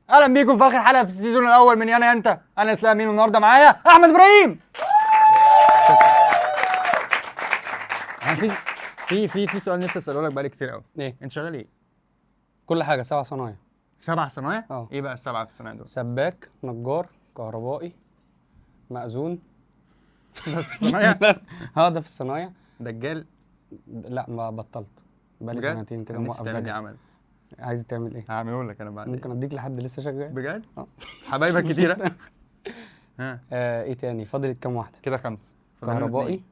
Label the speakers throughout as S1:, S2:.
S1: اهلا بيكم في اخر حلقه في السيزون الاول من يانا انت. انا اسلام امين والنهارده معايا احمد ابراهيم. في سؤال نفسي اساله لك بقالي كتير قوي.
S2: ايه؟
S1: انت شغال ايه؟
S2: كل حاجه 7 صنايع.
S1: 7 صنايع؟
S2: اه.
S1: ايه بقى ال7 صنايع دول؟
S2: سباك، نجار، كهربائي، مأذون.
S1: ده في الصنايع؟
S2: ده في الصنايع.
S1: دجال؟
S2: لا، ما بطلت بقالي
S1: بجد؟
S2: سنتين كده
S1: نفسي
S2: موقف
S1: تعمل لي
S2: دجل.
S1: عمل.
S2: عايز تعمل ايه؟
S1: هعمله لك انا بعدين.
S2: ممكن اديك لحد لسه شغال.
S1: بجد؟
S2: اه.
S1: حبايبك كتيره. ها
S2: ايه تاني؟ فاضل كام واحده؟
S1: كده 5. فاضل لنا
S2: كهربائي.
S1: 2.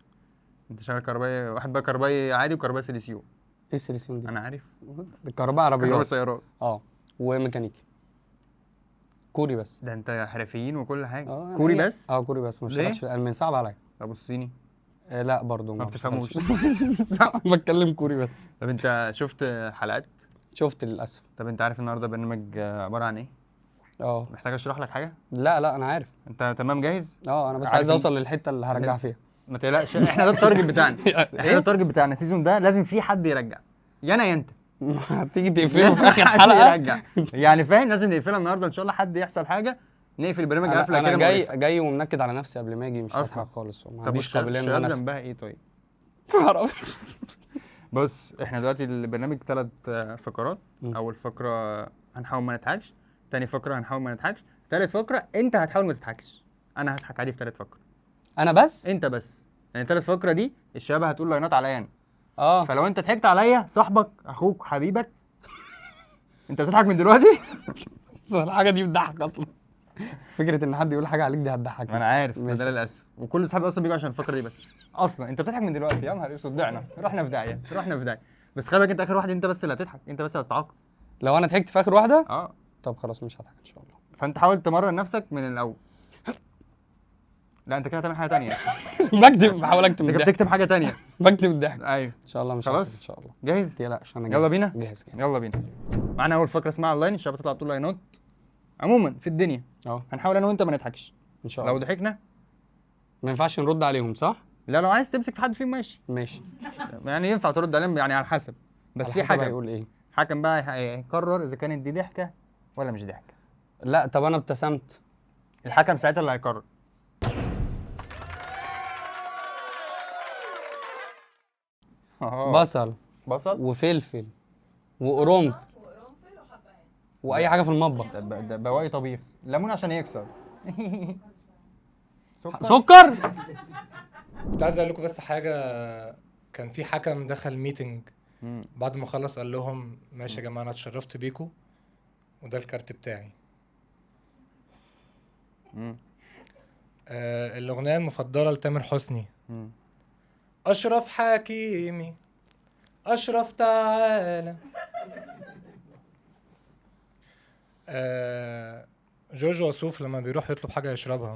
S1: انت شغال كهربائي؟ واحد بقى كهربائي عادي وكهربائي سيليسيو.
S2: ايه السيليسيون دي؟
S1: انا عارف.
S2: الكهرباء
S1: كهربائي
S2: عربيات.
S1: سيارات.
S2: اه. وميكانيكي. كوري بس.
S1: ده انت حرفيين وكل حاجه.
S2: يعني
S1: كوري بس؟
S2: كوري بس، ما
S1: ليه؟
S2: بشتغلش في الالماني، صعب عليا.
S1: طب الصيني؟
S2: لا برضه
S1: ما
S2: بشتغلش.
S1: بتفهموش.
S2: بتكلم كوري بس.
S1: طب انت شفت حلقات؟
S2: شفت للاسف.
S1: طب انت عارف النهارده برنامج عباره عن ايه؟
S2: اه.
S1: محتاج اشرح لك حاجه؟
S2: لا انا عارف.
S1: انت تمام جاهز؟
S2: انا بس
S1: عارف
S2: عايز
S1: ان-
S2: اوصل للحته اللي هرجع فيها.
S1: ما تقلقش، احنا ده التارجت بتاعنا. احنا ده
S2: ايه؟
S1: التارجت بتاعنا السيزون ده، لازم في حد يرجع. يا انا يا انت.
S2: هتيجي تقفله في اخر
S1: حد
S2: حلقه.
S1: يرجع. يعني فاهم، لازم نقفلها النهارده ان شاء الله. حد يحصل حاجه نقفل البرنامج قفله
S2: انا
S1: كده مقرفة.
S2: جاي ومنكد على نفسي قبل ما اجي، مش
S1: أصلاً.
S2: هضحك خالص، ما
S1: طب
S2: عنديش قابليه ان انا
S1: ذنبها ايه طيب؟
S2: اعرف.
S1: بص، احنا دلوقتي البرنامج 3 فقرات.
S2: مم.
S1: اول فقره هنحاول ما نضحكش. تاني فقره هنحاول ما نضحكش. تالت فقره انت هتحاول ما تضحكش. انا هضحك عادي في تالت فقره.
S2: انا بس.
S1: انت بس. يعني تالت فقره دي الشباب هتقول لاينات عليا انا.
S2: اه.
S1: فلو انت ضحكت عليا، صاحبك اخوك حبيبك انت بتضحك من دلوقتي.
S2: الحاجه دي بتضحك اصلا. فكره ان حد يقول حاجه عليك دي
S1: ما
S2: هتضحك.
S1: انا عارف، ما
S2: ماشي.
S1: ده للاسف. وكل اصحابي اصلا بيجوا عشان الفقره دي بس. اصلا انت بتضحك من دلوقتي. يا نهار اسود، ضعنا، رحنا في داهيه، رحنا في داهيه. بس خلي بالك، انت اخر واحد، انت بس اللي هتضحك، انت بس اللي هتتعاقب.
S2: لو انا ضحكت في اخر واحده،
S1: اه.
S2: طب خلاص مش هضحك ان شاء الله.
S1: فانت حاول تمرن نفسك من الاول. لا انت كده هتعمل حاجه تانية.
S2: بحاول اكتم
S1: انت كده
S2: الضحك.
S1: بكتب حاجه تانية.
S2: بكتم الضحك.
S1: ايوه.
S2: ان شاء الله مش
S1: خلاص؟
S2: هضحك ان شاء الله.
S1: جاهز؟
S2: ما تقلقش انا
S1: يلا
S2: جاهز.
S1: بينا؟
S2: جاهز.
S1: يلا بينا. معانا اول فقره اسمها اللاين. الشباب تطلع تقول لاينات. عموما في الدنيا
S2: اه
S1: هنحاول انا وانت ما نضحكش.
S2: ان شاء
S1: لو
S2: الله.
S1: ضحكنا،
S2: ما ينفعش نرد عليهم صح؟
S1: لا لو عايز تمسك في حد فيهم ماشي.
S2: ماشي.
S1: يعني ينفع ترد عليهم، يعني على حسب. بس
S2: على
S1: في
S2: حسب
S1: حكم.
S2: هيقول ايه.
S1: حكم بقى هيقرر اذا كانت دي ضحكه ولا مش ضحكه.
S2: لا طب انا ابتسمت.
S1: الحكم ساعتها اللي هيقرر.
S2: بصل
S1: بصل
S2: وفلفل وقرنفل واي حاجه في المطبخ.
S1: ده بواقي طبيخ. ليمون عشان يكسر.
S2: سكر.
S3: كنت عايز اقول لكم بس حاجه. كان في حكم دخل ميتنج،
S1: مم.
S3: بعد ما خلص قال لهم ماشي يا جماعه، انا اتشرفت بيكم وده الكارت بتاعي.
S1: مم.
S3: الاغنيه المفضله لتامر حسني،
S1: مم.
S3: اشرف حكيمي، اشرف تعالى. جورج وسوف لما بيروح يطلب حاجه يشربها،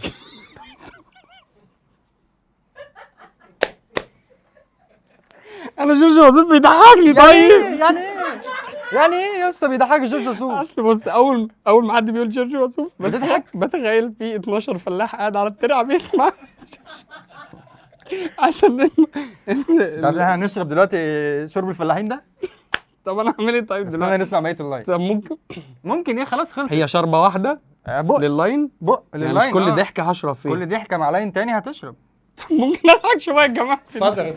S2: انا جورج وسوف بيضحكني طيب.
S1: يعني ايه؟ يعني ايه يا اسطى بيضحك جورج وسوف؟
S2: اصل بص، اول ما حد بيقول جورج وسوف بتخيل في 12 فلاح قاعد على الترعه بيسمع عشان
S1: طب احنا هنشرب دلوقتي شرب الفلاحين ده؟
S2: طب انا اعمل ايه طيب
S1: بس
S2: دلوقتي؟
S1: انا نسمع بقيه اللاين.
S2: طب ممكن
S1: ايه خلاص خلص.
S2: هي شربه واحده
S1: بق
S2: لللاين،
S1: بق
S2: يعني
S1: لللاين.
S2: مش كل ضحكه هشرب فيه.
S1: كل ضحكه مع لاين تاني هتشرب.
S2: طب ممكن اضحك شويه يا جماعه؟
S3: اتفضل.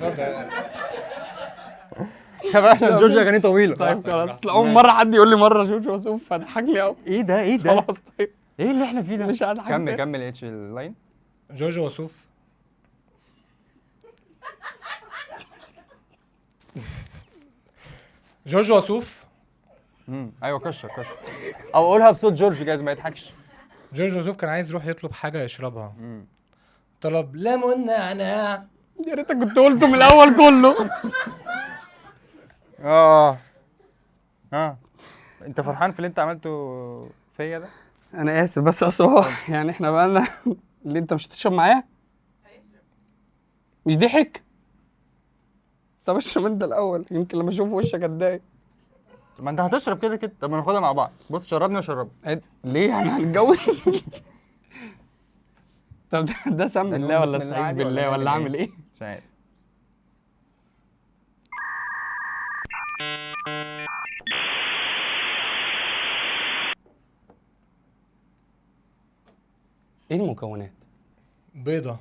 S1: طب احنا جورج اغاني طويله.
S2: طيب خلاص، اول مره حد يقول لي مره جورج وسوف فضحك لي قوي.
S1: ايه ده؟ ايه ده؟
S2: خلاص طيب
S1: ايه اللي احنا فيه ده؟
S2: مش هضحك
S1: كمل
S2: تاني.
S1: كمل اتش اللاين.
S3: جورج وسوف جورج وسوف
S1: ايوه كشر. او قولها بصوت جورج جايز ما يضحكش.
S3: جورج وسوف كان عايز يروح يطلب حاجه يشربها، طلب ليمون نعناع.
S2: يا ريتك كنت قلته من الاول كله.
S1: انت فرحان في اللي انت عملته فيا ده؟
S2: انا اسف بس اصل هو يعني احنا بقالنا اللي انت مش هتشرب معايا؟ مش ضحك؟ طب اشرب انت الاول، يمكن لما اشوف وشك اتضايق.
S1: ما انت هتشرب كده كده. طب ما ناخدها مع بعض. بص شربني وشربني.
S2: ليه يعني هنتجوز؟ طب ده سم
S1: ده
S2: بالله
S1: نقول
S2: ولا
S1: بسم الله
S2: استعيذ
S1: عادي ولا
S2: بالله ولا
S1: نعمل
S2: اعمل ايه؟
S1: مش عارف.
S2: ايه المكونات؟
S3: بيضه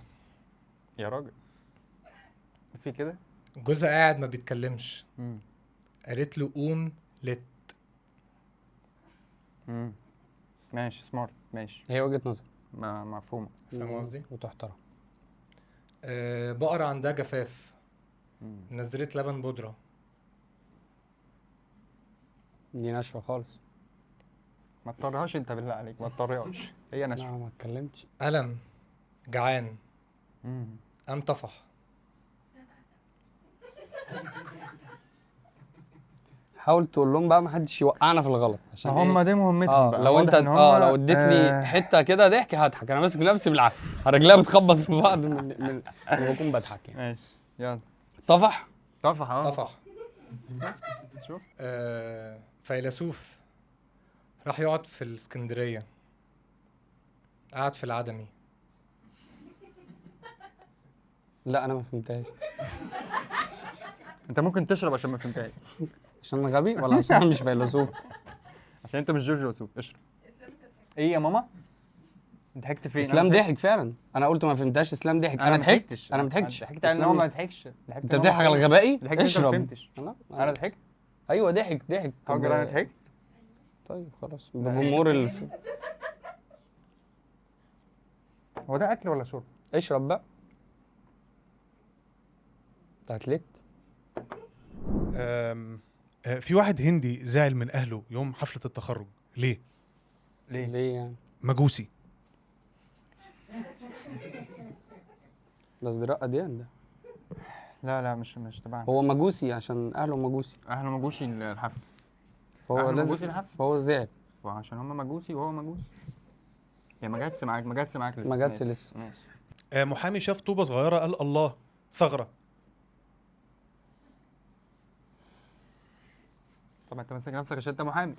S1: يا راجل في كده.
S3: جوزها قاعد ما بيتكلمش،
S1: مم.
S3: قالت له قوم لت.
S1: مم. ماشي سمارت ماشي.
S2: هي وجهة نظر
S1: مفهومة.
S3: فاهم قصدي؟
S2: وتحترم.
S3: بقرة عندها جفاف،
S1: مم.
S3: نزلت لبن بودرة.
S2: دي ناشفة خالص.
S1: ما تطريهاش انت بالله عليك، ما تطريهاش، هي
S2: لا
S1: ناشفة.
S2: ما اتكلمتش.
S3: ألم، جعان،
S1: مم.
S3: قام طفح.
S2: حاول تقول لهم بقى ما حدش يوقعنا في الغلط عشان
S1: ما هم دي مهمتهم بقى.
S2: لو انت
S1: واضح إن هم
S2: لو اديتني حته كده ضحك هضحك، انا ماسك نفسي بالعافيه، رجليا بتخبط في بعض من بكون بضحك يعني.
S1: ماشي يلا.
S2: طفح.
S1: طفح
S3: طفح.
S1: شوف.
S3: فيلسوف راح يقعد في الاسكندرية، قعد في العدمي.
S2: لا انا ما فهمتهاش.
S1: انت ممكن تشرب عشان ما فهمتهاش.
S2: عشان انا غبي ولا عشان انا مش فيلسوف؟
S1: عشان انت مش جورج وسوف. اشرب. ايه يا ماما؟ انت ضحكت فين؟
S2: اسلام ضحك فعلا، انا قلت ما فهمتهاش، اسلام ضحك، انا ضحكت. انا ما ضحكتش.
S1: ضحكت على ان هو ما ضحكش.
S2: انت بتضحك على الغبائي؟
S1: ضحكت انت ما
S2: اشرب.
S1: فهمتش. انا ضحكت.
S2: ايوه ضحك.
S1: هاجر انا ضحكت.
S2: طيب خلاص بجمهور
S1: هو ده اكل ولا شرب؟
S2: اشرب بقى. بتاعت ليت.
S4: في واحد هندي زعل من اهله يوم حفلة التخرج. ليه؟
S2: ليه يعني؟
S4: مجوسي.
S2: ده ازدراء اديان ده.
S1: لا مش تبعنا.
S2: هو مجوسي عشان اهله مجوسي.
S1: اهله مجوسي الحفل.
S2: فهو
S1: أهله
S2: لازم
S1: مجوسي الحفل؟
S2: فهو زعل.
S1: وعشان هم مجوسي وهو مجوسي. هي ما جاتش معاك لسه.
S2: ما جاتش
S1: ماشي.
S2: لسه.
S1: ماشي.
S4: محامي شاف طوبة صغيرة قال الله ثغرة.
S1: طب انت ماسك نفسك عشان انت محامي.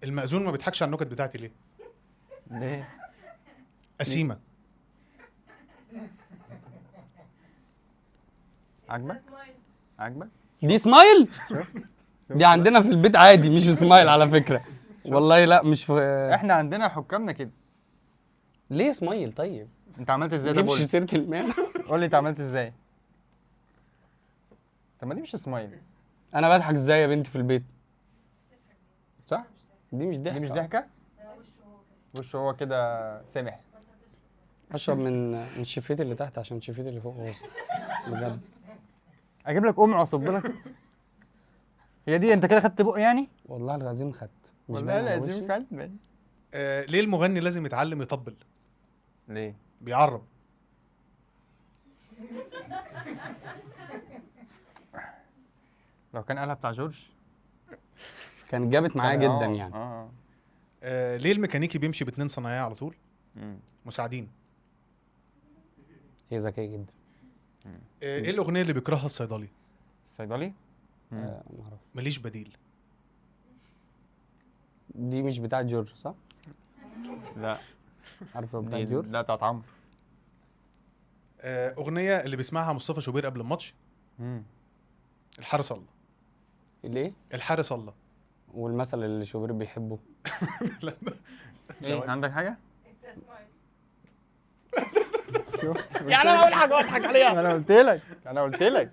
S4: المأذون ما بيضحكش على النكت بتاعتي ليه؟
S1: ليه؟
S4: قسيمة.
S1: عاجبك؟
S2: دي سمايل؟ دي عندنا في البيت عادي مش سمايل على فكرة. والله لا مش في.
S1: احنا عندنا حكامنا كده.
S2: ليه سمايل طيب؟
S1: انت عملت ازاي؟
S2: ما
S1: طب قول
S2: تجيبش
S1: لي.
S2: سيرة المال.
S1: قول لي انت عملت ازاي؟ طب ما دي مش سمايل.
S2: انا بضحك ازاي يا بنتي في البيت؟ صح؟ دي مش ضحكة.
S1: دي مش ضحكه؟ وشه هو كده سامح.
S2: اشرب من شفيتي اللي تحت عشان شفيتي اللي فوق غوص. بجد.
S1: اجيب لك قمع واصب لك. هي دي انت كده خدت بق يعني؟
S2: والله العظيم خدت. مش
S1: والله
S2: باين على
S1: لازم
S2: وشي.
S1: خدت.
S4: ليه المغني لازم يتعلم يطبل؟
S1: ليه؟
S4: بيعرب.
S1: لو كان قالها بتاع جورج
S2: كانت جابت معايا
S1: كان-
S2: جدا يعني.
S4: ليه الميكانيكي بيمشي باتنين صنايعية على طول؟
S1: مم.
S4: مساعدين.
S2: هي ذكية جدا.
S4: ايه الأغنية اللي بيكرهها الصيدلي؟
S1: الصيدلي؟
S2: ما اعرفش.
S4: ماليش بديل.
S2: دي مش بتاعت جورج صح؟
S1: لا
S2: عارفه
S1: دي
S2: بتاعت جورج؟
S1: لا بتاعت عمرو.
S4: أغنية اللي بيسمعها مصطفى شوبير قبل الماتش. الحارس الله.
S2: ليه؟
S4: الحارس الله.
S2: والمثل اللي شوبير بيحبه.
S1: ايه عندك حاجه؟
S2: يعني انا اقول حاجه واضحك عليها.
S1: انا قلت لك.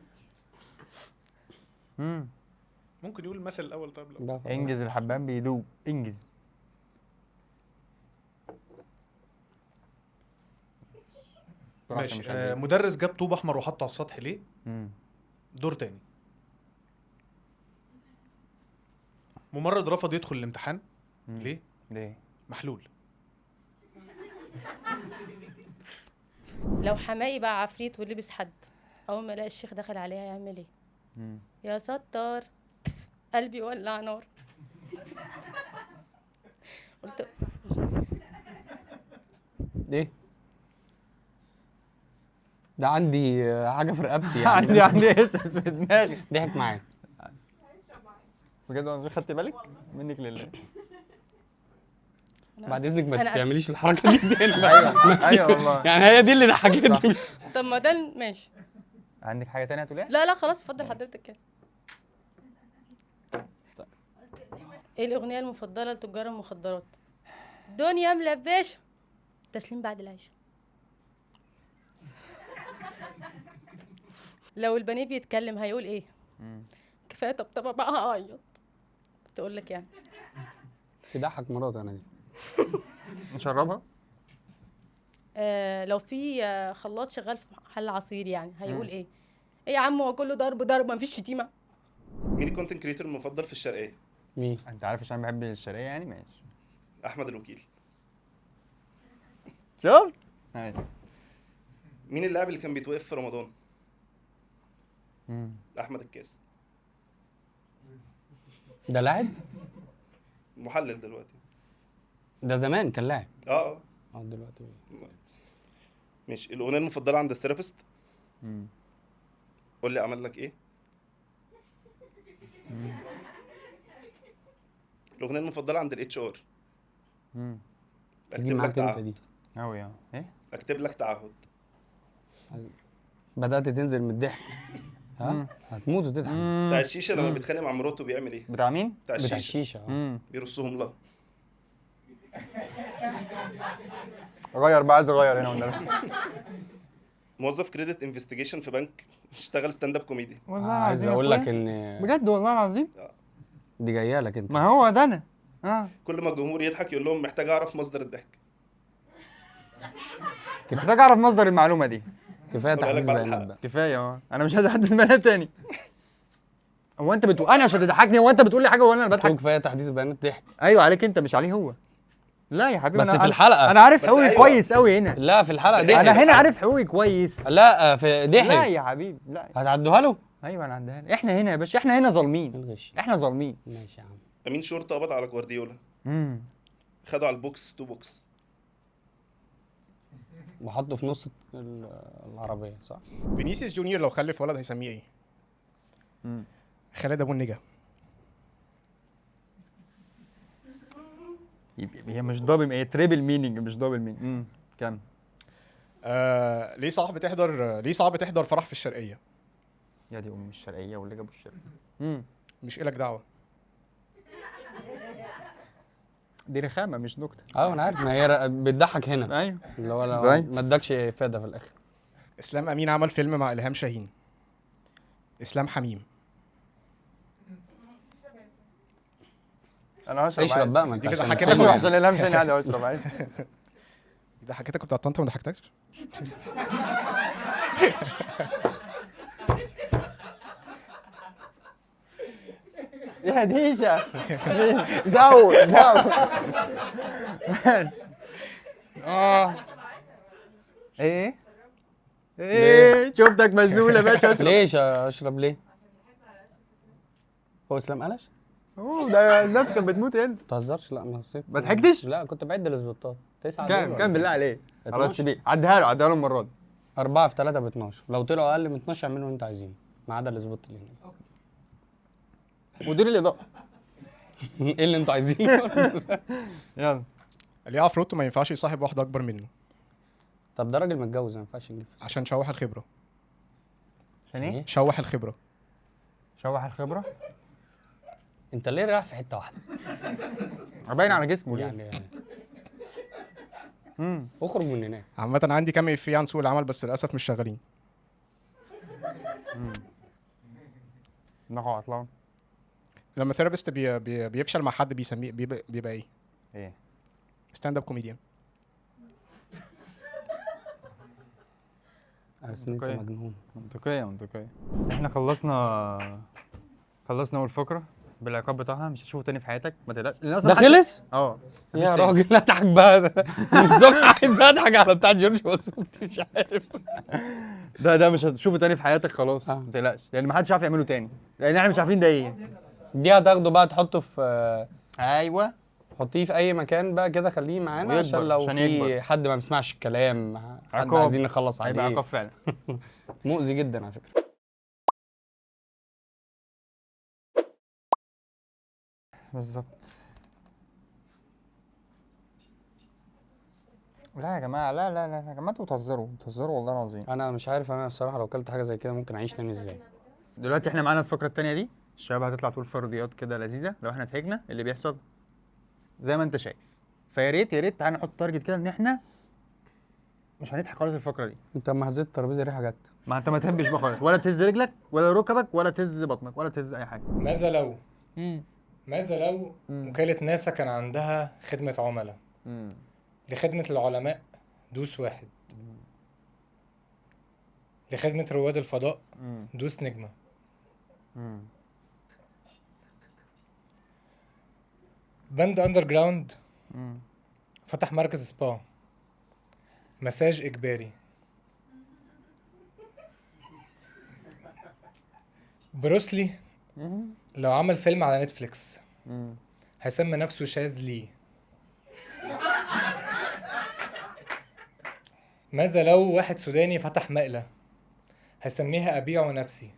S4: ممكن يقول المثل الأول طيب لو.
S2: لا خلاص.
S1: انجز الحبان بيدوب. انجز.
S4: ماشي. مدرس جاب طوب أحمر وحطه على السطح ليه؟ دور تاني. ممرض رفض يدخل الامتحان. ليه؟ محلول.
S5: لو حماقي بقى عفريت ولبس حد، اول ما يلاقي الشيخ دخل عليها يعمل ايه؟ يا ستار قلبي ولع نار. قلت
S2: ايه؟ ده عندي حاجه في رقبتي يعني.
S1: عندي اساس في دماغي.
S2: ضحك معايا.
S1: بجد انا خدت بالك منك لله.
S2: بعد اذنك ما
S5: أنا آسفة.
S2: تعمليش الحركه دي تاني.
S1: ايوه والله.
S2: يعني هي دي اللي ضحكتني.
S5: طب ما ده ماشي.
S1: عندك حاجه تانية هتقوليها؟
S5: لا خلاص اتفضل حضرتك كده. ايه الاغنيه المفضله لتجار المخدرات؟ دنيا ملبشه تسليم بعد العشاء. لو البني بيتكلم هيقول ايه؟ كفايه طبطبه بقى هعيط. كنت اقول لك يعني.
S2: تضحك مراتي انا دي.
S1: نشربها.
S5: لو في خلاط شغال في محل عصير يعني هيقول ايه؟ ايه يا عم هو كله ضرب ضرب مفيش شتيمه.
S6: مين الكونتنت كريتور المفضل في الشرقيه؟
S2: مين؟
S1: انت عارف عشان بحب الشرقيه يعني. ماشي.
S6: احمد الوكيل.
S1: شفت؟ ماشي.
S6: مين اللاعب اللي كان بيتوقف في رمضان؟ احمد الكاس.
S2: ده لاعب؟
S6: محلل دلوقتي.
S2: ده زمان كان لاعب.
S6: اه
S2: دلوقتي.
S6: ماشي. الاغنيه المفضله عند الثيرابيست؟ قول لي عمل لك ايه؟ الاغنيه المفضله عند الاتش ار؟
S2: تيجي
S6: اكتب لك
S2: معاك انت
S6: تعهد.
S2: دي.
S1: قوي ايه؟
S6: اكتب لك تعهد.
S2: بدأت تنزل من الضحك. ها؟ هتموت وتضحك.
S6: بتاع الشيشه لما بيتخانق مع مراته بيعمل ايه؟
S1: بتاع مين؟
S6: بتاع
S2: بتاع
S6: الشيشه
S2: الشيشه.
S6: بيرصهم لها.
S1: غير بقى، عايز اغير هنا والنبي.
S6: موظف كريدت انفستيجيشن في بنك اشتغل ستاند اب كوميدي.
S1: والله
S2: عايز
S1: العظيم
S2: اقول
S1: يا
S2: لك
S1: أخويا.
S2: ان
S1: بجد والله العظيم.
S2: دي جايه لك انت.
S1: ما هو ده انا.
S6: كل ما الجمهور يضحك يقول لهم محتاج اعرف مصدر الضحك.
S1: محتاج اعرف مصدر المعلومه دي.
S2: كفايه
S6: خد بالك
S2: تحديث
S6: بعد
S2: بيانات
S6: الحلقة.
S2: بقى.
S1: كفايه. انا مش عايز احدث بيانات تاني. هو انت انا عشان تضحكني؟ هو انت بتقول لي حاجه وانا
S2: قلت له
S1: بضحك؟
S2: كفايه تحديث بيانات ضحك.
S1: ايوه عليك انت مش عليه هو. لا يا حبيبي.
S2: بس
S1: أنا
S2: في الحلقة.
S1: انا عارف
S6: بس
S1: حقوقي
S6: أيوة.
S1: كويس قوي هنا.
S2: لا في الحلقه ضحك.
S1: انا هنا عارف حقوقي كويس.
S2: لا في ضحك.
S1: لا يا حبيبي لا.
S2: هتعدوها له؟
S1: ايوه انا عندها لك. احنا هنا يا باشا، احنا هنا ظالمين.
S2: الغش.
S1: احنا ظالمين.
S2: ماشي يا عم.
S6: امين شرطه قبض على جوارديولا.
S1: امم
S6: خدوا على البوكس 2 بوكس.
S2: وحطه في نص العربيه صح؟
S7: فينيسيوس جونيور لو خلف ولد هيسميه ايه؟ خالد ابو النجا.
S1: هي مش دبل، هي تريبل مينينج مش دبل مينينج. كم؟
S7: ليه صعب تحضر فرح في الشرقيه؟
S1: يا دي ام الشرقيه واللي جابوا الشرقيه.
S7: مش إلك دعوه.
S1: دي رخامه مش نكته.
S2: انا عارف، ما هي بتضحك هنا.
S1: ايوه.
S2: اللي هو
S1: طيب.
S2: ما ادكش افاده في الاخر.
S7: اسلام امين عمل فيلم مع الهام شاهين. اسلام حميم.
S1: انا هشرب
S2: اشرب بقى، ما انت
S7: دي كده
S2: عشان
S7: حكيت
S2: الفيلم
S7: لك
S2: يعني.
S1: عشان الالهام شيء عادي اشرب عادي.
S7: ده حكيتك بتاعت طنطا ما ضحكتكش؟
S1: يا ديشا. زود. ايه شفتك مزنوق يا باشا. اشرب.
S2: ليش اشرب ليه؟ هو اسلام قلش؟
S1: ده الناس كانت بتموت هنا.
S2: ما تهزرش. لا ما صيت.
S1: ما ضحكتش؟
S2: لا كنت بعد الاسبوتات 9
S1: كام بالله عليك. خلاص
S2: 12.
S1: سيبيه. عدها له المره دي.
S2: 4 في 3 ب 12. لو طلعوا اقل من 12 اعملوا اللي انتوا عايزينه ما عدا الاسبوت اللي هناك.
S1: مدير الاضاءه.
S2: ايه اللي انتوا عايزينه؟
S1: يلا.
S7: ليه عفروتو ما ينفعش يصاحب واحده اكبر منه؟
S2: طب ده راجل متجوز ما ينفعش نجيب فلوس.
S7: عشان شوح الخبره.
S1: عشان ايه؟
S7: شوح الخبره.
S1: شوح الخبره.
S2: انت ليه رايح في حته واحده؟
S1: باين على جسمه ليه؟
S2: يعني اخرج من هناك.
S7: عامه عندي كام افيه عن سوق العمل بس للاسف مش شغالين.
S1: دماغه عطلان.
S7: لما ثيرابيست بيفشل مع حد بيسميه بيبقى ايه؟
S1: ايه؟
S7: ستاند اب كوميديان.
S2: حاسس ان انت
S1: منطقية.
S2: مجنون.
S1: منطقية. احنا خلصنا اول فقرة بالعقاب بتاعها. مش هتشوفه تاني في حياتك ما تقلقش.
S2: ده خلص؟
S1: اه.
S2: يا راجل اضحك بقى. من الصبح عايز اضحك على بتاع جورج وسوف مش عارف.
S1: ده مش هتشوفه تاني في حياتك خلاص.
S2: آه.
S1: ما تقلقش لان ما حدش عارف يعمله تاني لان احنا مش عارفين ده ايه.
S2: دي هتاخده بقى تحطه في
S1: ايوه.
S2: حطيه في اي مكان بقى كده، خليه معانا
S1: ويكبر،
S2: عشان لو
S1: عشان
S2: في
S1: يكبر.
S2: حد ما بيسمعش الكلام، حد
S1: عقاب.
S2: عايزين نخلص
S1: هيبقى
S2: عليه.
S1: عقاب فعلا.
S2: مؤذي جدا على فكره.
S1: بالظبط. لا يا جماعة لا يا جماعة انتوا بتهزروا والله العظيم.
S2: انا مش عارف، انا الصراحه لو اكلت حاجه زي كده ممكن اعيش تاني ازاي.
S1: دلوقتي احنا معانا الفقرة التانية دي. الشباب هتطلع تقول فرضيات كده لذيذة. لو احنا ضحكنا اللي بيحصل زي ما انت شايف. فيا ريت تعالى نحط تارجت كده ان احنا مش هنضحك خالص الفقره دي.
S2: انت لما هزيت الترابيزه ريحه جت.
S1: ما انت ما تهبش بقى خالص، ولا تهز رجلك ولا ركبك ولا تهز بطنك ولا تهز اي حاجه.
S3: ماذا لو وكالة ناسا كان عندها خدمة عملاء؟ لخدمة العلماء دوس 1، لخدمة رواد الفضاء دوس نجمة. باند اندر جراوند فتح مركز سبا، مساج اجباري. بروسلي لو عمل فيلم على نتفليكس هيسمي نفسه شاذلي. ماذا لو واحد سوداني فتح مقلة هيسميها أبيع نفسي؟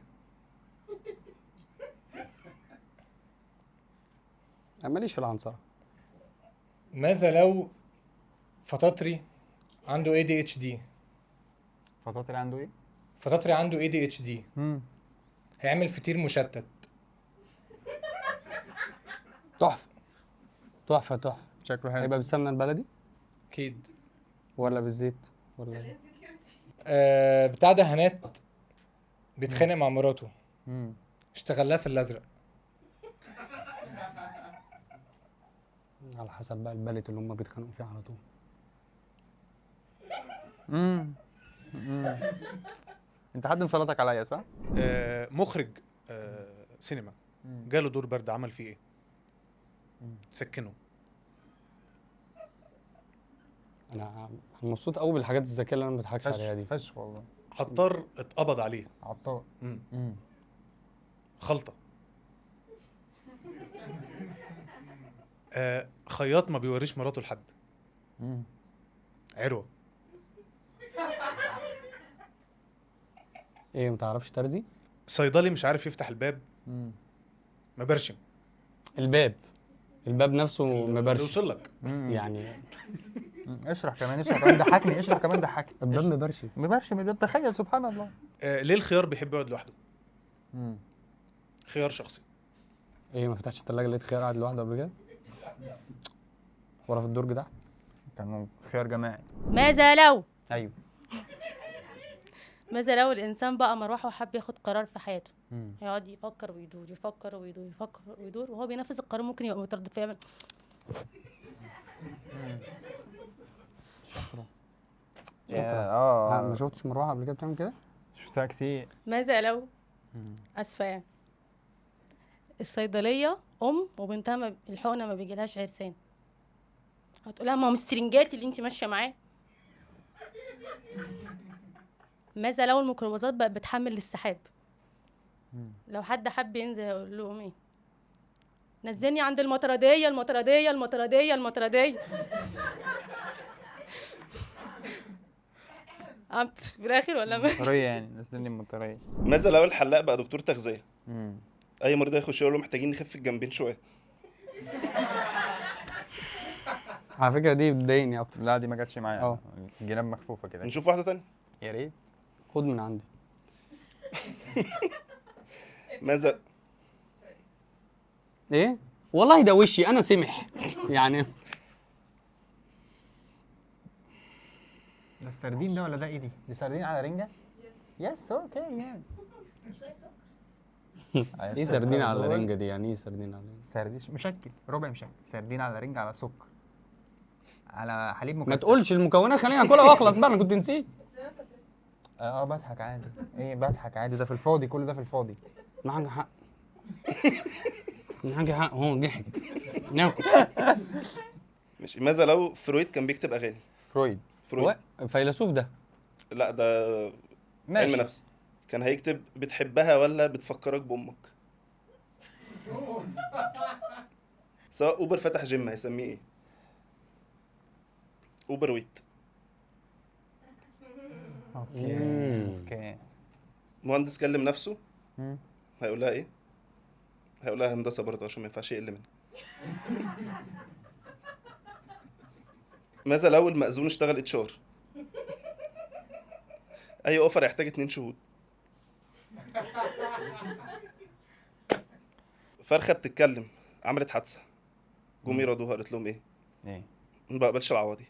S2: انا ماليش في العنصره.
S3: ماذا لو فطاطري عنده ADHD؟
S1: فطاطري عنده ايه؟
S3: فطاطري عنده ADHD هيعمل فطير مشتت.
S2: تحفه تحفه تحفه.
S1: شكله حلو.
S2: هيبقى بالسمنه البلدي
S3: أكيد.
S2: ولا بالزيت ولا
S3: بتاع ده هنات بيتخانق مع مراته، اشتغلها في الأزرق.
S2: على حسب بقى البلد اللي هم بيتخانقوا فيه على طول.
S1: انت حد مسلطك عليا صح؟
S4: مخرج سينما جاله دور برد، عمل فيه ايه؟ سكنه.
S2: انا مبسوط قوي بالحاجات الذكيه اللي انا ما بضحكش عليها دي.
S1: فشخ والله.
S4: عطار اتقبض عليه.
S1: عطار.
S4: خلطة. خياط ما بيوريش مراته لحد. عروة.
S2: ايه ما تعرفش ترزي؟
S4: صيدلي مش عارف يفتح الباب، مبرشم.
S2: الباب نفسه
S4: اللي
S2: مبرش
S4: يوصل لك.
S2: يعني.
S1: اشرح كمان ضحكني، اشرح كمان ضحكني.
S2: الباب مبرشم.
S1: مبرشم الباب، تخيل سبحان الله.
S4: ليه الخيار بيحب يقعد لوحده؟ خيار شخصي.
S2: ايه ما فتحتش الثلاجه لقيت خيار قاعد لوحده قبل كده؟ ورا في الدرج تحت.
S1: كان خيار جماعي.
S5: ماذا لو
S1: ايوه.
S5: ماذا لو الانسان بقى مروحه وحب ياخد قرار في حياته؟ هيقعد يفكر ويدور يفكر ويدور يفكر ويدور، وهو بينفذ القرار ممكن يبقى متردد فيعمل
S2: ما شفتش مروحه قبل كده بتعمل كده؟
S1: شفتها كتير.
S5: ماذا لو اسفه يعني الصيدليه وبنتها الحقنه ما بيجيلهاش عرسان، هتقولها ما هو السرنجات اللي انت ماشيه معاه. ماذا لو الميكروباصات بقت بتحمل للسحاب؟ لو حد حب ينزل هيقول لهم ايه؟ نزلني عند المطرديه المطرديه المطرديه المطرديه. في الاخر ولا
S1: مطريه يعني، نزلني المطريه.
S6: ماذا لو الحلاق بقى دكتور تغذيه؟ اي مريض يخش يقول له محتاجين نخف الجنبين شويه.
S2: على فكره دي بتضايقني اكتر.
S1: لا دي ما جاتش معايا. الجناب مخفوفه كده.
S6: نشوف واحده تانية.
S1: يا ريت.
S2: خد من عندي.
S6: ماذا
S2: ايه والله ده وشي انا سمح يعني.
S1: ده السردين ده ولا ده ايه دي؟ دي سردين على رنجة؟ يس اوكي يعني.
S2: ايه سردين على رنجة دي؟ يعني ايه سردين على رنجة؟
S1: سردين مشكل، ربع مشكل، سردين على رنجة على سكر على حليب مكثف.
S2: ما تقولش المكونات، خليني اكلها واخلص بقى، انا كنت نسيت.
S1: بضحك عادي. ايه بضحك عادي، ده في الفاضي، كل ده في الفاضي.
S2: معاك حق. معاك حق، هو ضحك. ناكل.
S6: ماشي. ماذا لو فرويد كان بيكتب اغاني؟
S1: فرويد
S2: فيلسوف ده؟
S6: لا ده علم نفس. كان هيكتب بتحبها ولا بتفكرك بامك؟ سواء اوبر فتح جيم هيسميه ايه؟ اوبر ويت.
S1: اوكي.
S6: مهندس كلم نفسه هيقولها ايه؟ هيقولها هندسه برضه عشان ما ينفعش يقل منها. ماذا لو المأذون اشتغل اتشار؟ اي اوفر يحتاج 2 شهود. فرخه بتتكلم عملت حادثه، جم يرادوها قالت لهم ايه؟
S1: ايه؟
S6: ما بقبلش العوضي.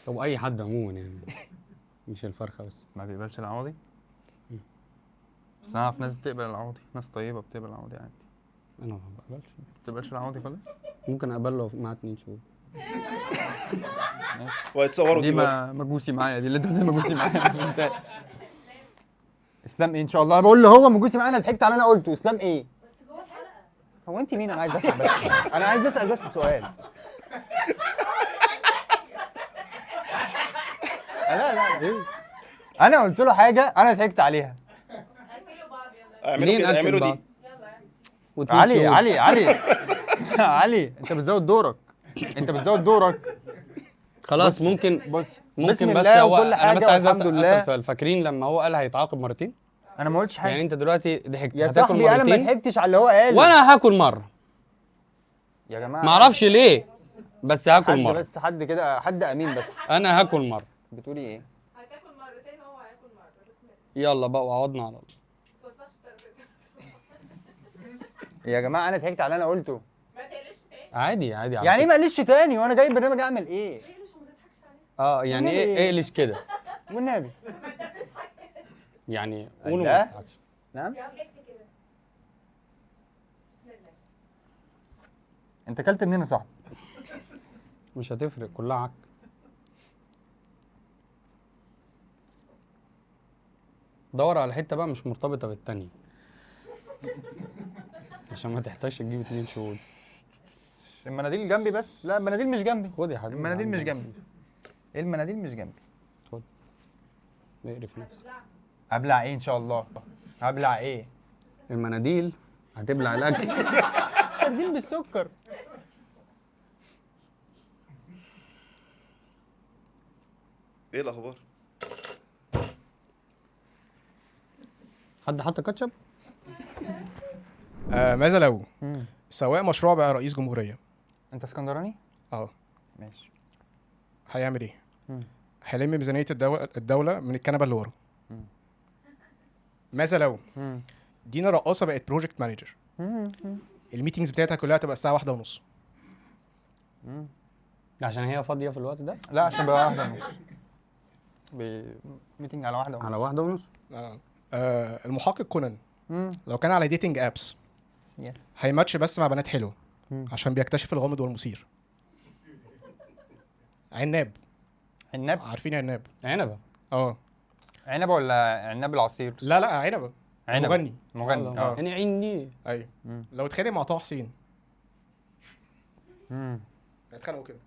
S2: طب اي حد عموما يعني، مش الفرخه بس.
S1: ما بيقبلش العوضي؟ بس انا اعرف ناس بتقبل العوضي، ناس طيبه بتقبل العوضي عادي.
S2: انا ما بقبلش.
S1: ما بتقبلش العوضي خالص؟
S2: ممكن اقبل له مع 2 شهور.
S6: وهيتصوروا
S1: دي
S6: دي برضه.
S1: ما مجوسي معايا، دي اللي انت بتقول مجوسي معايا انت. اسلام ايه ان شاء الله؟ انا بقول له هو مجوسي معايا، انا ضحكت على انا قلته اسلام ايه؟ هو انت مين؟ انا عايز افهم بس. انا عايز اسال بس سؤال. لا لا ايه؟ انا قلت له حاجه انا ضحكت عليها.
S6: اعملوا كده، اعملوا دي.
S1: علي علي علي علي انت بتزود دورك، انت بتزود دورك.
S2: خلاص ممكن
S1: بص
S2: ممكن
S1: بسم
S2: بس
S1: الله
S2: هو
S1: وكل
S2: انا بس
S1: حاجة
S2: عايز
S1: والحمد لله.
S2: اسال سؤال. فاكرين لما هو قال هيتعاقب مرتين؟
S1: انا ما قلتش حاجه
S2: يعني انت دلوقتي ضحكت
S1: يا
S2: هتاكل
S1: صاحبي، انا ما
S2: مرتين
S1: ضحكتش على اللي هو قاله.
S2: وانا هاكل مره.
S1: يا جماعه
S2: ما اعرفش ليه بس هاكل
S1: حد
S2: مره.
S1: بس حد كده، حد امين بس.
S2: انا هاكل مره.
S1: بتقولي ايه؟
S8: هتاكل مرتين وهو هياكل مره. بسم الله.
S2: يلا بقى وعوضنا على الله.
S8: ما توسعش الترابيزه.
S1: يا جماعه انا ضحكت على اللي انا قلته.
S8: ما تقلش تاني.
S2: عادي عادي على
S1: يعني ايه
S2: فكرة.
S1: ما قالش تاني وانا جاي برنامج اعمل ايه؟
S8: تقلش وما تضحكش عليه.
S2: يعني
S1: والنبي
S2: ايه
S1: إيه؟
S2: اقلش كده.
S1: والنبي
S2: يعني قولوا
S1: الله.
S2: ما تضحكش.
S1: نعم.
S8: ضحكت كده. بسم الله.
S1: انت اكلت منين يا صاحبي؟
S2: مش هتفرق كلها عك. دور على حته بقى مش مرتبطه بالتانية عشان ما تحتاجش تجيب 2 شهور.
S1: المناديل جنبي بس. لا المناديل مش جنبي.
S2: خد يا حبيبي.
S1: المناديل مش
S2: عندك.
S1: جنبي. ايه المناديل مش جنبي؟
S2: اقرف نفسك.
S1: ابلع ايه ان شاء الله؟ ابلع ايه؟
S2: المناديل هتبلع الاكل.
S1: سردين بالسكر.
S6: ايه الاخبار؟
S2: حد حط كاتشب؟
S7: ماذا لو سواق مشروع بقى رئيس جمهورية؟
S1: انت اسكندراني؟
S7: اه
S1: ماشي.
S7: هيعمل ايه؟ هيلم ميزانية الدولة من الكنبة اللي ورا. ماذا لو دينا رقاصة بقت بروجكت مانجر؟ الميتينجز بتاعتها كلها تبقى الساعة 1:30.
S2: عشان هي فاضيه في الوقت ده.
S1: لا عشان بقى 1:30. ميتنج على 1:30.
S2: على 1:30.
S7: المحقق كونان لو كان على ديتنج ابس
S1: يس.
S7: هيماتش بس مع بنات حلوة عشان بيكتشف الغامض والمثير. عناب،
S1: عناب.
S7: عارفين عناب؟
S2: عنبه.
S7: اه
S1: عنبه ولا عناب العصير؟
S7: لا عنبة.
S1: عنب.
S7: مغني.
S1: مغني اه.
S2: انا عيني.
S7: ايوه. لو اتخانق مع طه حسين هيتخانقوا كده.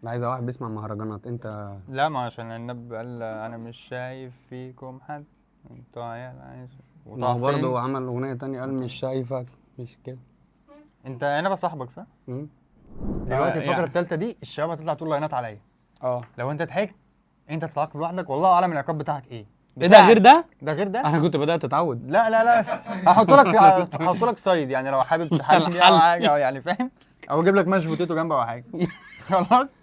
S2: عايزه واحد بيسمع مهرجانات. انت
S1: لا ما عشان عناب قال انا مش شايف فيكم حد انتوا عيال عايش.
S2: ما هو برضه عمل اغنيه تانية قال مش شايفك مش كده.
S1: انت عنبه صاحبك صح؟
S2: مم.
S1: دلوقتي الفقره
S2: يعني.
S1: الثالثه دي الشباب هتطلع تقول لاينات عليا.
S2: اه
S1: لو انت ضحكت انت تتعاقب لوحدك، والله اعلم العقاب بتاعك ايه.
S2: ايه ده غير ده؟
S1: ده غير ده؟
S2: انا كنت بدات اتعود.
S1: لا لا لا هحط لك سايد يعني لو حابب تحلي او حاجه أو يعني فاهم، او اجيب لك ماش بوتيتو جنبه او حاجه. خلاص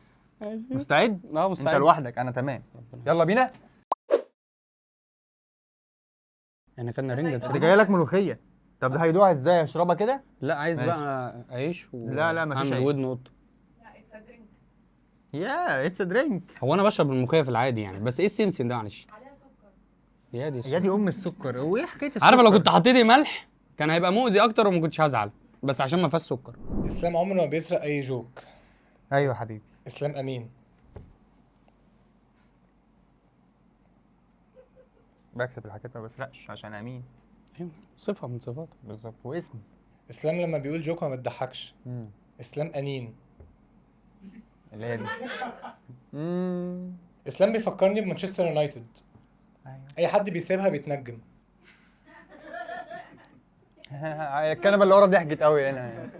S1: مستعد؟
S2: اه
S1: انت
S2: مستعد.
S1: لوحدك انا تمام. يلا بينا.
S2: انا كان رنجه
S1: دي
S2: بصراحه.
S1: جايه لك ملوخيه. طب ده هيدوها ازاي؟ اشربها كده؟
S2: لا عايز
S1: ماشي.
S2: بقى عيش
S1: لا، مفيش
S2: اعمل
S1: عيش.
S2: ودن قط.
S8: لا اتس درينك.
S1: يا اتس ا درينك.
S2: هو انا بشرب الملوخيه في العادي يعني، بس ايه السمسم ده معلش؟
S8: عليها سكر.
S2: يا دي
S1: يا دي ام السكر. وايه حكايه السكر؟
S2: عارفه لو كنت حطيت ملح كان هيبقى مؤذي اكتر وما كنتش هزعل، بس عشان ما فيهاش سكر.
S3: اسلام عمره ما بيسرق اي جوك.
S1: ايوه حبيبي.
S3: اسلام امين.
S1: بكسب الحاجات ما بسرقش عشان امين.
S2: ايوه صفه من صفاته.
S1: بالظبط واسمي.
S3: اسلام لما بيقول جوك ما بتضحكش. اسلام انين.
S1: اللي هي دي.
S3: اسلام بيفكرني بمانشستر يونايتد.
S1: ايوه.
S3: اي حد بيسيبها بيتنجم.
S1: الكنبه اللي ورا ضحكت قوي هنا.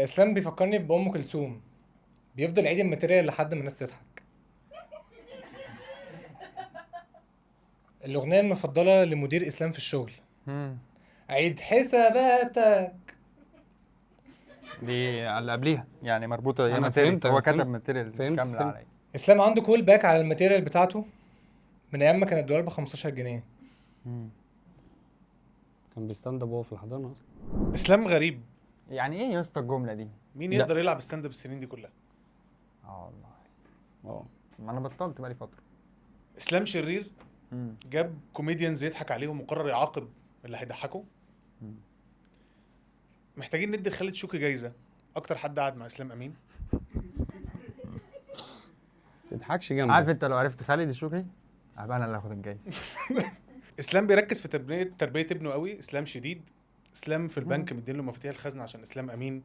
S3: اسلام بيفكرني بام كلثوم. بيفضل يعيد الماتيريال لحد ما الناس تضحك. الاغنيه المفضله لمدير اسلام في الشغل. عيد حساباتك.
S1: دي على اللي قبليها يعني مربوطه.
S2: أنا
S1: ماتيريال.
S2: فهمت،
S1: هو
S2: أنا
S1: كتب
S2: فهمت.
S1: ماتيريال
S2: فهمت.
S1: كامله عليا.
S3: اسلام عنده كول باك على الماتيريال بتاعته من ايام ما كان الدولار ب 15 جنيه.
S2: كان بيستند اب هو في الحضانه اصلا.
S4: اسلام غريب،
S1: يعني ايه يا اسطى الجمله دي؟
S4: مين
S2: لا.
S4: يقدر يلعب ستاند اب السنين دي كلها؟
S1: والله
S2: اه
S1: ما انا بطلت بقالي فتره.
S4: اسلام شرير جاب كوميديانز يضحك عليهم وقرر يعاقب اللي هيضحكوا. محتاجين ندي لخالد شوقي جايزه اكتر حد قعد مع اسلام امين.
S2: تضحكش جنبه.
S1: عارف انت لو عرفت خالد الشوقي هبقى انا اللي هاخد الجايزه.
S4: اسلام بيركز في تربيه ابنه قوي. اسلام شديد. اسلام في البنك مدين له مفاتيح الخزنه عشان اسلام امين.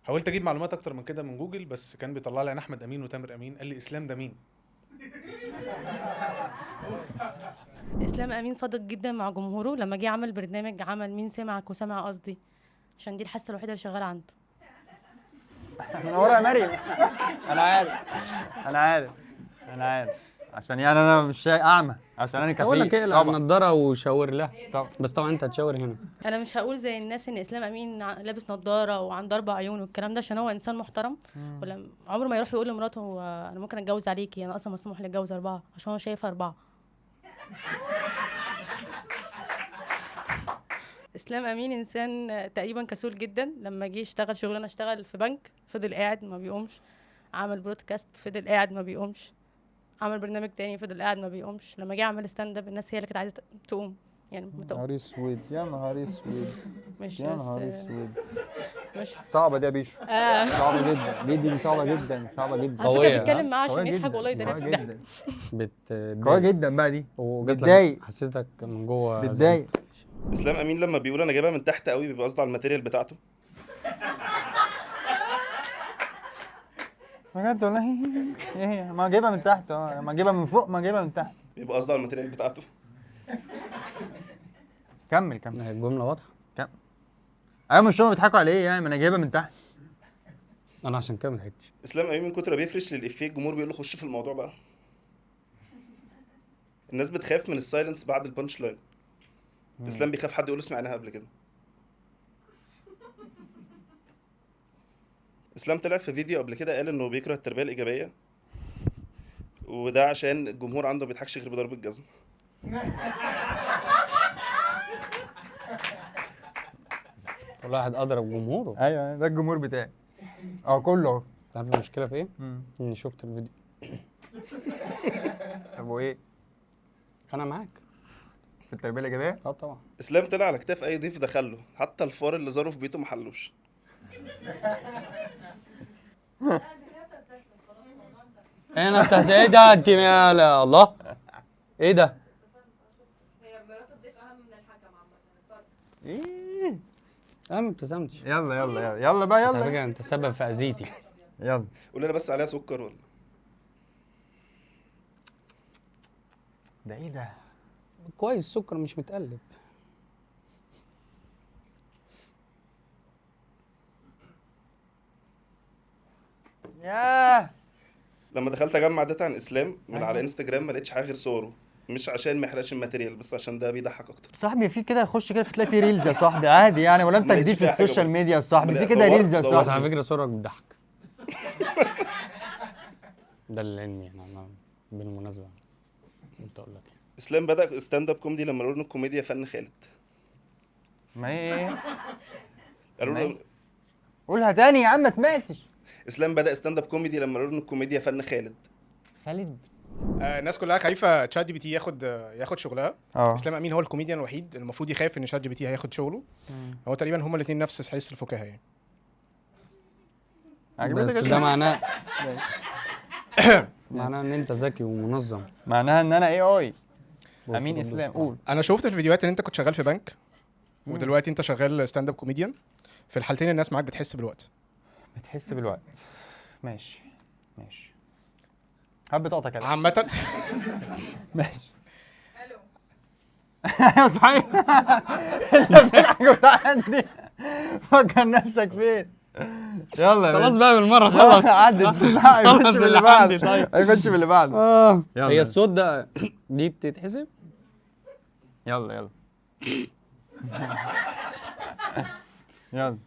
S4: حاولت اجيب معلومات اكتر من كده من جوجل بس كان بيطلع لي انا احمد امين وتامر امين. قال لي اسلام ده مين؟
S5: اسلام امين صادق جدا مع جمهوره. لما جه عمل برنامج عمل مين سمعك وسمع قصدي، عشان دي الحاسه الوحيده اللي شغاله عنده.
S1: منوره يا مريم. انا عارف عشان يعني انا مش اعمى، عشان انا
S2: اقول لك
S1: كفيل.
S2: اقلع النضاره وشاور لها.
S1: طبعا.
S2: بس طبعا انت هتشاور هنا.
S5: انا مش هقول زي الناس ان اسلام امين لابس نظاره وعنده 4 عيون والكلام ده، عشان هو انسان محترم. ولا عمره ما يروح يقول لمراته انا ممكن اتجوز عليكي، انا اصلا مسموح لي اتجوز 4، عشان هو شايفها 4. اسلام امين انسان تقريبا كسول جدا. لما جه يشتغل شغلانه اشتغل في بنك فضل قاعد ما بيقومش. عمل برودكاست فضل قاعد ما بيقومش. عمل برنامج تاني فضل قاعد ما بيقومش. لما جه عمل ستاند اب الناس هي اللي كانت عايزه تقوم، يعني ما تقوم.
S1: نهار اسود يا نهار اسود
S5: مش
S1: يا
S5: بس
S1: نهار اسود.
S5: مش
S1: صعبه دي يا بيشو. صعبه جدا دي صعبه جدا صعبه جدا.
S5: على
S2: قوية،
S5: فكره بيتكلم معاه عشان
S1: قوية
S5: يضحك
S1: جدا،
S5: والله يدري
S1: قوية
S5: في الضحك.
S1: جدا قوية جدا بقى دي.
S2: وجات لك
S1: بتضايق.
S2: حسيتك من جوه
S1: بتضايق.
S6: اسلام امين لما بيقول انا جايبها من تحت قوي بيبقى قصده على الماتيريال بتاعته.
S1: بجد والله. ايه ما جايبها من تحت، ما جايبها من فوق، ما جايبها من تحت.
S6: بيبقى قصده على الماتيريال بتاعته.
S1: كمل
S2: الجمله واضحه.
S1: ايوه مش هم بيضحكوا على ايه يعني، ما انا جايبها من تحت.
S2: انا عشان كده ما ضحكتش.
S6: اسلام امين من كتر ما بيفرش للافيه الجمهور بيقول له خش في الموضوع بقى. الناس بتخاف من السايلنس بعد البانش لاين. اسلام بيخاف حد يقول له سمعناها قبل كده. اسلام طلع في فيديو قبل كده قال انه بيكره التربيه الايجابيه، وده عشان الجمهور عنده ما بيضحكش غير بضرب الجزم.
S2: كل واحد اضرب جمهوره.
S1: ايوه ده الجمهور بتاعي. كله اهو.
S2: عارف المشكله في ايه؟ اني شفت الفيديو.
S1: طب وايه؟
S2: انا معاك
S1: في التربيه الايجابيه؟
S2: طبعا.
S6: اسلام طلع على كتاف اي ضيف دخله، حتى الفار اللي زاره في بيته ما حلوش.
S2: انا ايه ده انت مالا الله؟ ايه ده؟
S8: هي مرات الضيف اهم من الحكم عامه. اتفضل.
S1: ايه
S2: انا ما ابتسمتش.
S1: يلا بقى
S2: على
S1: يلا.
S2: فكره انت سبب في اذيتي.
S1: يلا
S6: قول لنا بس عليها سكر ولا؟
S1: ده ايه ده؟
S2: كويس سكر مش متقلب.
S1: ياه.
S6: لما دخلت اجمع داتا عن اسلام من على انستجرام ما لقيتش حاجه غير صوره، مش عشان ما يحرقش الماتيريال بس عشان ده بيضحك اكتر.
S1: صاحبي في كده خش كده تلاقي في ريلز يا صاحبي عادي يعني، ولا انت
S6: ما لقيتش
S1: جديد في
S6: فيها حاجة
S1: السوشيال
S6: برضه.
S1: ميديا يا صاحبي؟ في
S6: لا،
S1: كده ريلز يا
S6: دورت.
S2: بس على
S1: صاحبي.
S2: فكره صورك بتضحك. ده العلم يعني انا بالمناسبه قلت اقول لك يعني.
S6: اسلام بدا ستاند اب كوميدي لما قالوا له الكوميديا فن خالد.
S1: ما ايه؟
S6: قالوا له
S1: قولها تاني يا عم ما سمعتش.
S6: اسلام بدا ستاند اب كوميدي لما قالوا له الكوميديا فن خالد.
S1: خالد.
S7: الناس كلها خايفه تشات جي بي تي ياخد شغلها. اسلام امين هو الكوميديان الوحيد المفروض يخاف ان شات جي بي تي هياخد شغله. هو تقريبا هما الاثنين نفس حيث الفكاهه يعني.
S2: بس ده معناه معناه ان انت ذكي ومنظم.
S1: معناها ان انا اي امين اسلام. قول.
S7: انا شفت الفيديوهات ان انت كنت شغال في بنك ودلوقتي انت شغال ستاند اب كوميديان. في الحالتين الناس معاك بتحس بالوقت.
S1: بتحس بالوقت. ماشي هات بطاقتك يلا.
S7: عامه
S1: ماشي.
S8: الو.
S1: ايوه صحيح. انت فين كنت عندي؟ فكر نفسك فين؟ يلا يا
S2: خلاص
S1: باشا.
S2: بقى بالمره خلص.
S1: عدت.
S2: خلص اللي عندي طيب.
S1: خش باللي بعده. يلا.
S2: هي الصوت ده دي بتتحسب؟
S1: يلا يلا.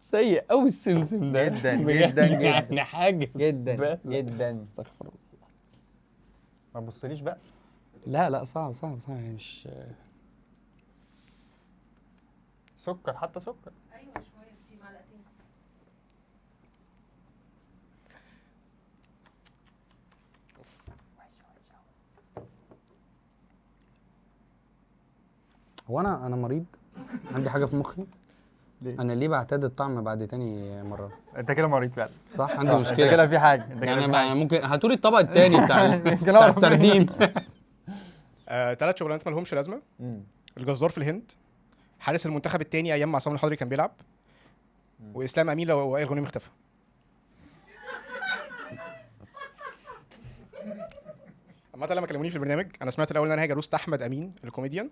S2: سيء قوي السمسم ده
S1: جدا
S2: بجد
S1: جدا جدا
S2: يعني حاجه
S1: جدا
S2: زبالة.
S1: جدا.
S2: استغفر الله.
S1: ما تبصليش بقى.
S2: لا صعب مش
S1: سكر حتى سكر.
S8: ايوه شويه.
S2: هو انا مريض؟ عندي حاجه في مخي؟
S1: ليه؟
S2: انا ليه بعتاد الطعم بعد تاني مره؟
S1: انت كده مريض فعلا.
S2: صح، عندي
S1: صح،
S2: مشكله
S1: انت كده في حاجه، انت كده
S2: يعني
S1: في حاجة.
S2: ممكن هاتولي الطبق التاني بتاع
S1: يمكن
S2: بتاع
S1: أعرف
S2: السردين.
S7: 3 شغلانات ما لهمش لازمه.
S1: مم.
S7: الجزار في الهند، حارس المنتخب التاني ايام ما عصام الحضري كان بيلعب، واسلام امين لو وائل غنيم اختفى. عامة لما كلموني في البرنامج انا سمعت الاول ان انا هاجي اروست احمد امين الكوميديان،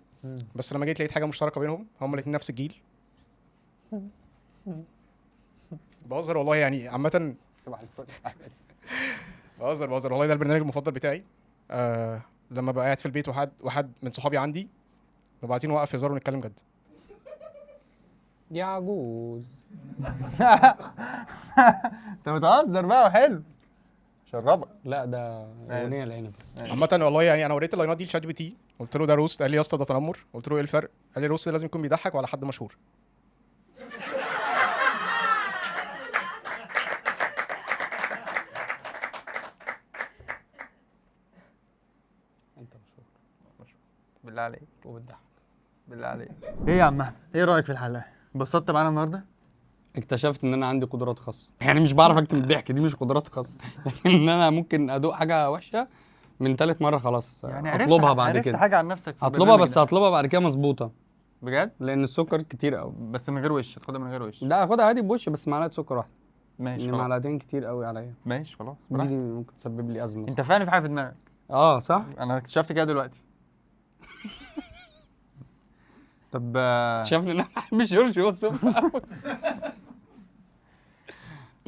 S7: بس لما جيت لقيت حاجه مشتركه بينهم، هما الاثنين نفس الجيل. بهزر والله يعني. عامة
S2: صباح الفل.
S7: بهزر والله، ده البرنامج المفضل بتاعي. لما ببقى قاعد في البيت واحد من صحابي عندي ببقى عايزين نوقف هزار ونتكلم جد.
S2: يا عجوز.
S1: انت بتهزر بقى وحلو. شربك.
S2: لا ده اغنيه العنب.
S7: عامة والله يعني انا وريت اللاينات دي لشات جي بي تي، قلت له ده روست، قال لي يا اسطى ده تنمر. قلت له ايه الفرق؟ قال لي الروست لازم يكون بيضحك وعلى حد مشهور.
S2: انت مشهور
S1: بالله عليك،
S2: وبتضحك.
S1: بالله عليك. ايه يا عم احمد، ايه رايك في الحلقه؟ انبسطت معانا النهارده؟
S2: اكتشفت ان انا عندي قدرات خاصه، يعني مش بعرف اكتم الضحك، دي مش قدرات خاصه، لكن ان انا ممكن ادوق حاجه وحشه من ثالث مره خلاص
S1: يعني
S2: اطلبها بعد
S1: عرفت
S2: كده.
S1: حاجه عن نفسك في
S2: هطلبها
S1: البرنامج
S2: بس
S1: ده.
S2: هطلبها بعد كده مظبوطه،
S1: بجد؟
S2: لان السكر كتير قوي.
S1: بس من غير وش، تاخدها من غير وش.
S2: لا اخدها عادي بوش، بس معلقه سكر واحده،
S1: ماشي
S2: لان
S1: خلاص.
S2: معلقتين كتير قوي عليا.
S1: ماشي خلاص
S2: دي
S1: براحتك.
S2: ممكن تسبب لي ازمه.
S1: انت فعلا في حاجه في دماغك.
S2: صح.
S1: انا اكتشفت كده دلوقتي. طب
S2: اكتشفت ان انا بحب جورج وسوف قوي.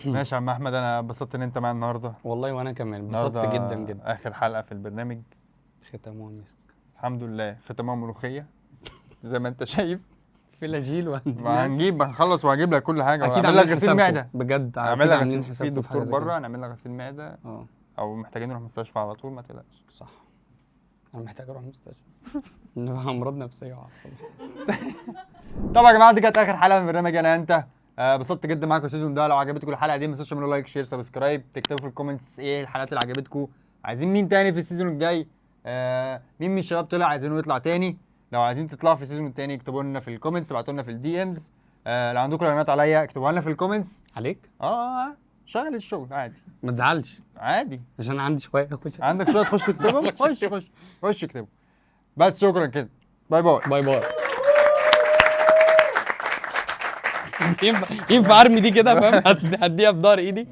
S1: ماشي يا عم احمد، انا اتبسطت ان انت معايا النهارده.
S2: والله وانا كمان انبسطت
S1: النهاردة
S2: جدا جدا.
S1: اخر حلقه في البرنامج.
S2: ختام ومسك.
S1: الحمد لله، ختمها ملوخيه زي ما انت شايف.
S2: فلاجيل
S1: هنخلص وهجيب لك كل حاجه.
S2: اكيد
S1: هعمل لك
S2: عاملين
S1: غسيل
S2: حسابكم
S1: معده.
S2: بجد.
S1: هعمل
S2: اكيد
S1: لك
S2: عاملين
S1: غسيل، في
S2: حسابكم في حاجه
S1: دكتور
S2: زي
S1: بره
S2: كده.
S1: هنعمل لك غسيل معده،
S2: اه
S1: او محتاجين نروح مستشفى على طول، ما تقلقش.
S2: صح. انا محتاج اروح المستشفى. نبقى امراض نفسيه وعصبيه.
S1: طبعا يا جماعه دي كانت اخر حلقه من برنامج انا انت. اتبسطت جدا معاكم السيزون ده. لو عجبتكم الحلقه دي ما تنسوش تعملوا لايك شير سبسكرايب، تكتبوا في الكومنتس ايه الحلقات اللي عجبتكم، عايزين مين تاني في السيزون الجاي، مين من الشباب طلع عايزينه يطلع تاني. لو عايزين تطلعوا في السيزون التاني اكتبوا لنا في الكومنتس، ابعتوا لنا في الدي امز. لو عندكم اعلانات عليا اكتبوها لنا في الكومنتس.
S2: عليك؟
S1: شغل الشغل عادي
S2: ما تزعلش
S1: عادي.
S2: عشان عندي شويه اخش.
S1: عندك شويه تخش تكتبهم. خش اكتبوا. بس شكرا كده، باي باي.
S2: باي باي. ينفع ارمي دي كده، فاهم؟ هديها في ظهر ايدي.